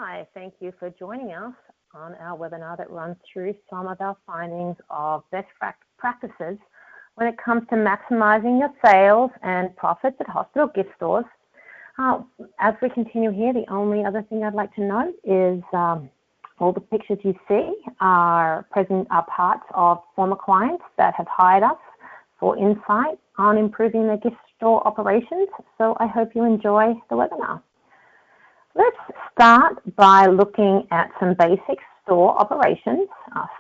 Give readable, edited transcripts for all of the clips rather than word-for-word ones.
Hi, thank you for joining us on our webinar that runs through some of our findings of best practices when it comes to maximizing your sales and profits at hospital gift stores. As we continue here, the only other thing I'd like to note is all the pictures you see are parts of former clients that have hired us for insight on improving their gift store operations. So I hope you enjoy the webinar. Let's start by looking at some basic store operations,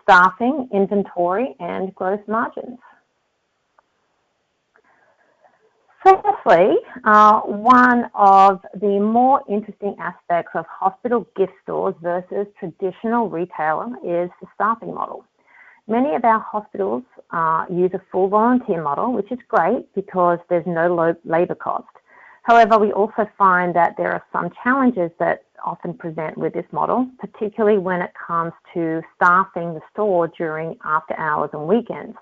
staffing, inventory, and gross margins. Firstly, one of the more interesting aspects of hospital gift stores versus traditional retailer is the staffing model. Many of our hospitals use a full volunteer model, which is great because there's no labor cost. However, we also find that there are some challenges that often present with this model, particularly when it comes to staffing the store during after hours and weekends.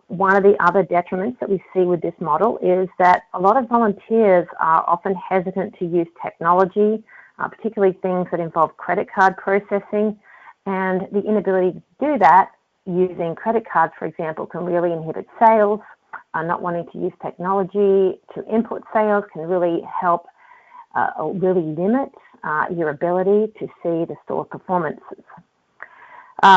One of the other detriments that we see with this model is that a lot of volunteers are often hesitant to use technology, particularly things that involve credit card processing, and the inability to do that using credit cards, for example, can really inhibit sales. Not wanting to use technology to input sales can really help really limit your ability to see the store performances.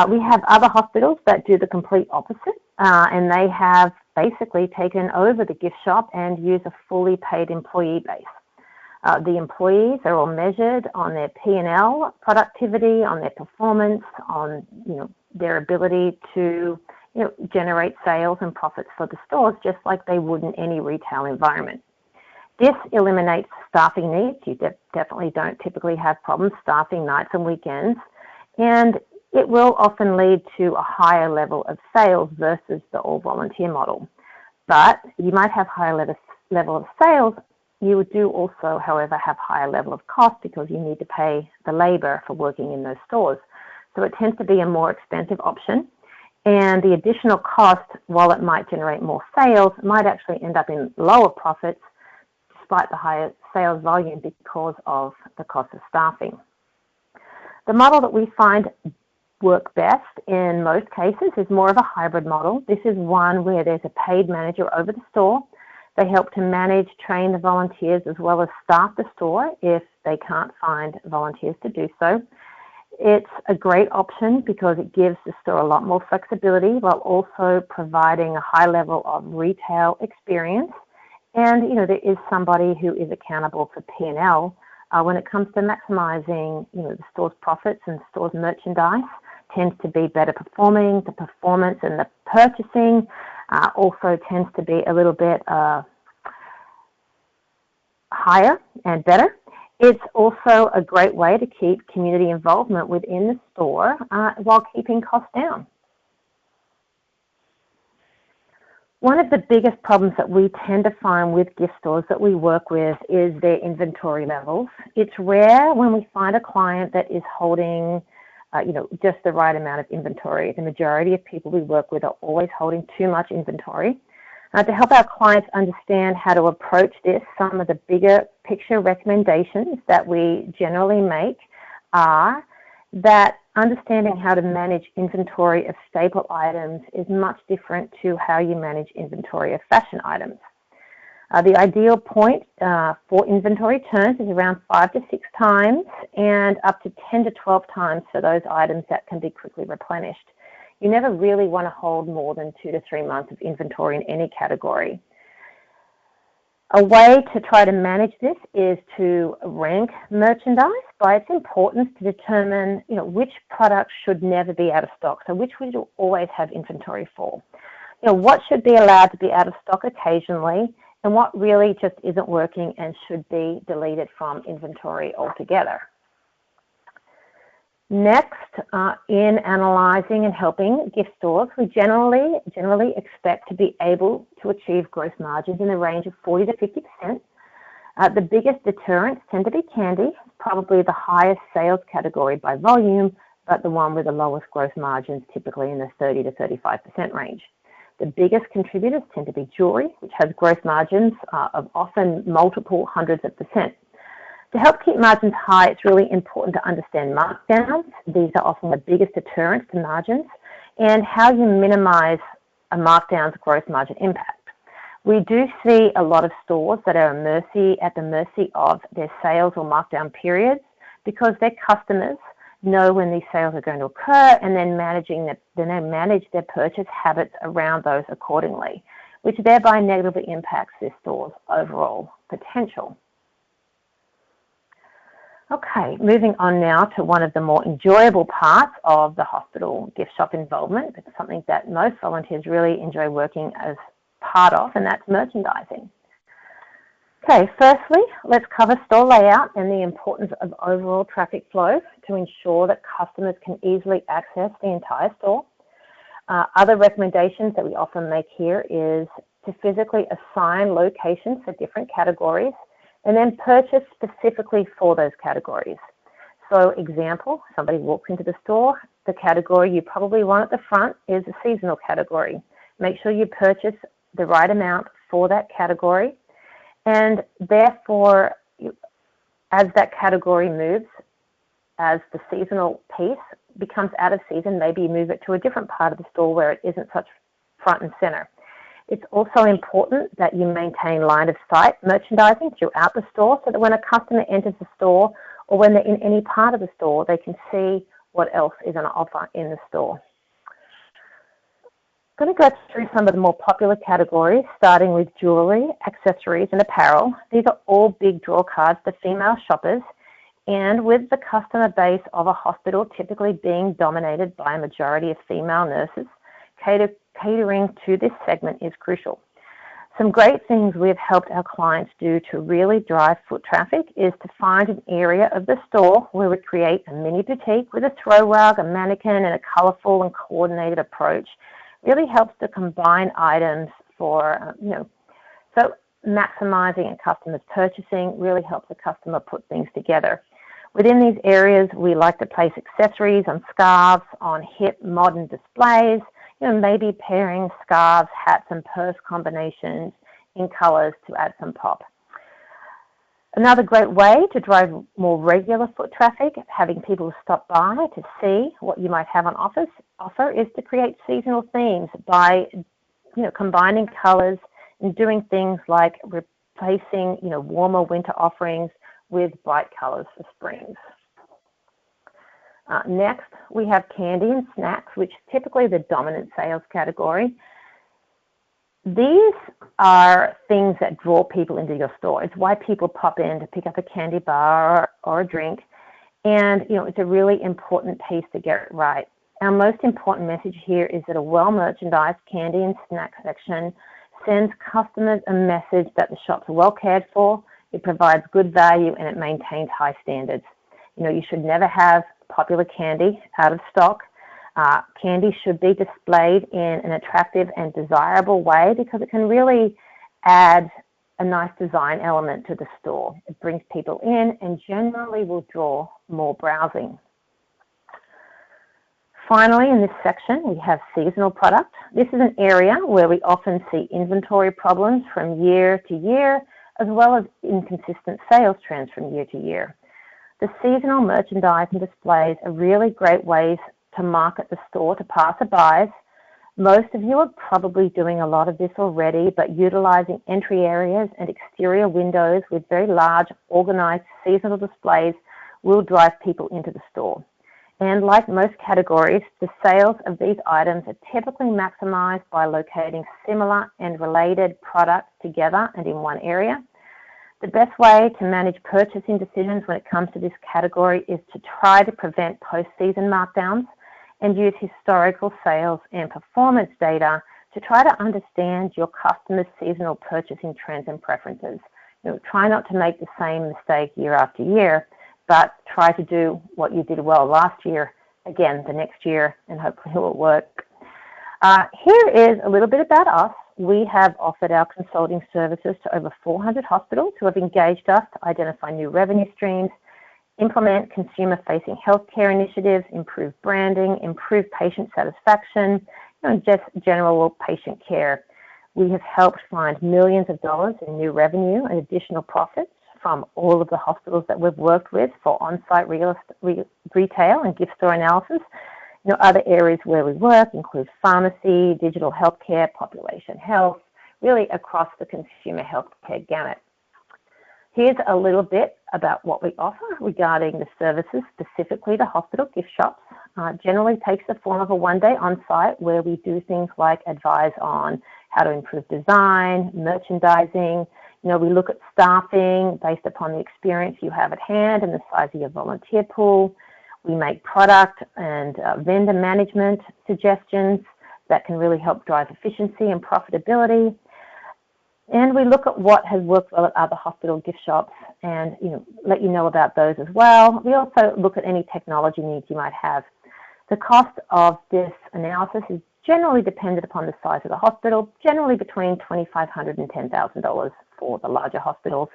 We have other hospitals that do the complete opposite, and they have basically taken over the gift shop and use a fully paid employee base. The employees are all measured on their P&L productivity, on their performance, on their ability to generate sales and profits for the stores, just like they would in any retail environment. This eliminates staffing needs. You definitely don't typically have problems staffing nights and weekends, and it will often lead to a higher level of sales versus the all-volunteer model. But you might have higher level of sales. You do also, however, have higher level of cost because you need to pay the labor for working in those stores. So it tends to be a more expensive option. And the additional cost, while it might generate more sales, might actually end up in lower profits despite the higher sales volume because of the cost of staffing. The model that we find work best in most cases is more of a hybrid model. This is one where there's a paid manager over the store. They help to manage, train the volunteers as well as staff the store if they can't find volunteers to do so. It's a great option because it gives the store a lot more flexibility while also providing a high level of retail experience. And, there is somebody who is accountable for P&L when it comes to maximizing, the store's profits and the store's merchandise tends to be better performing. The performance and the purchasing also tends to be a little bit higher and better. It's also a great way to keep community involvement within the store while keeping costs down. One of the biggest problems that we tend to find with gift stores that we work with is their inventory levels. It's rare when we find a client that is holding just the right amount of inventory. The majority of people we work with are always holding too much inventory. To help our clients understand how to approach this, some of the bigger picture recommendations that we generally make are that understanding how to manage inventory of staple items is much different to how you manage inventory of fashion items. The ideal point for inventory turns is around 5 to 6 times and up to 10 to 12 times for those items that can be quickly replenished. You never really want to hold more than 2 to 3 months of inventory in any category. A way to try to manage this is to rank merchandise by its importance to determine, which products should never be out of stock. So which we will always have inventory for. What should be allowed to be out of stock occasionally and what really just isn't working and should be deleted from inventory altogether. Next, in analyzing and helping gift stores, we generally expect to be able to achieve gross margins in the range of 40 to 50%. The biggest deterrents tend to be candy, probably the highest sales category by volume, but the one with the lowest gross margins, typically in the 30 to 35% range. The biggest contributors tend to be jewelry, which has gross margins of often multiple hundreds of percent. To help keep margins high, it's really important to understand markdowns. These are often the biggest deterrents to margins, and how you minimize a markdown's gross margin impact. We do see a lot of stores that are at the mercy of their sales or markdown periods because their customers know when these sales are going to occur and then manage their purchase habits around those accordingly, which thereby negatively impacts their store's overall potential. Okay, moving on now to one of the more enjoyable parts of the hospital gift shop involvement. It's something that most volunteers really enjoy working as part of, and that's merchandising. Okay, firstly, let's cover store layout and the importance of overall traffic flow to ensure that customers can easily access the entire store. Other recommendations that we often make here is to physically assign locations for different categories and then purchase specifically for those categories. So example, somebody walks into the store, the category you probably want at the front is a seasonal category. Make sure you purchase the right amount for that category, and therefore, as that category moves, as the seasonal piece becomes out of season, maybe you move it to a different part of the store where it isn't such front and center. It's also important that you maintain line of sight merchandising throughout the store so that when a customer enters the store or when they're in any part of the store, they can see what else is on offer in the store. I'm going to go through some of the more popular categories, starting with jewellery, accessories and apparel. These are all big draw cards for female shoppers, and with the customer base of a hospital typically being dominated by a majority of female nurses, catering to this segment is crucial. Some great things we've helped our clients do to really drive foot traffic is to find an area of the store where we create a mini boutique with a throw rug, a mannequin, and a colourful and coordinated approach. Really helps to combine items for, so maximising a customer's purchasing really helps the customer put things together. Within these areas, we like to place accessories on scarves, on hip modern displays, maybe pairing scarves, hats and purse combinations in colours to add some pop. Another great way to drive more regular foot traffic, having people stop by to see what you might have on offer is to create seasonal themes by, combining colours and doing things like replacing, warmer winter offerings with bright colours for springs. Next, we have candy and snacks, which is typically the dominant sales category. These are things that draw people into your store. It's why people pop in to pick up a candy bar or a drink. And, it's a really important piece to get it right. Our most important message here is that a well-merchandised candy and snack section sends customers a message that the shops are well cared for, it provides good value, and it maintains high standards. You should never have popular candy out of stock. Candy should be displayed in an attractive and desirable way because it can really add a nice design element to the store. It brings people in and generally will draw more browsing. Finally, in this section, we have seasonal product. This is an area where we often see inventory problems from year to year, as well as inconsistent sales trends from year to year. The seasonal merchandise and displays are really great ways to market the store to passerbys. Most of you are probably doing a lot of this already, but utilizing entry areas and exterior windows with very large, organized seasonal displays will drive people into the store. And like most categories, the sales of these items are typically maximized by locating similar and related products together and in one area. The best way to manage purchasing decisions when it comes to this category is to try to prevent post-season markdowns and use historical sales and performance data to try to understand your customers' seasonal purchasing trends and preferences. Try not to make the same mistake year after year, but try to do what you did well last year, again, the next year, and hopefully it will work. Here is a little bit about us. We have offered our consulting services to over 400 hospitals who have engaged us to identify new revenue streams, implement consumer-facing healthcare initiatives, improve branding, improve patient satisfaction, and just general patient care. We have helped find millions of dollars in new revenue and additional profits from all of the hospitals that we've worked with for on-site retail and gift store analysis. Other areas where we work include pharmacy, digital healthcare, population health, really across the consumer healthcare gamut. Here's a little bit about what we offer regarding the services specifically to hospital gift shops. Generally takes the form of a one-day on-site where we do things like advise on how to improve design, merchandising. We look at staffing based upon the experience you have at hand and the size of your volunteer pool. We make product and vendor management suggestions that can really help drive efficiency and profitability. And we look at what has worked well at other hospital gift shops and let you know about those as well. We also look at any technology needs you might have. The cost of this analysis is generally dependent upon the size of the hospital, generally between $2,500 and $10,000 for the larger hospitals.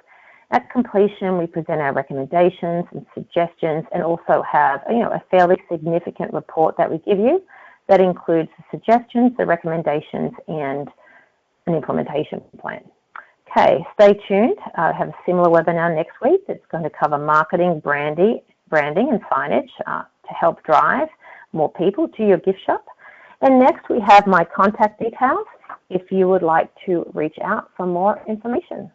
At completion, we present our recommendations and suggestions and also have a fairly significant report that we give you that includes the suggestions, the recommendations, and an implementation plan. Okay, stay tuned. I have a similar webinar next week that's going to cover marketing, branding and signage to help drive more people to your gift shop. And next we have my contact details if you would like to reach out for more information.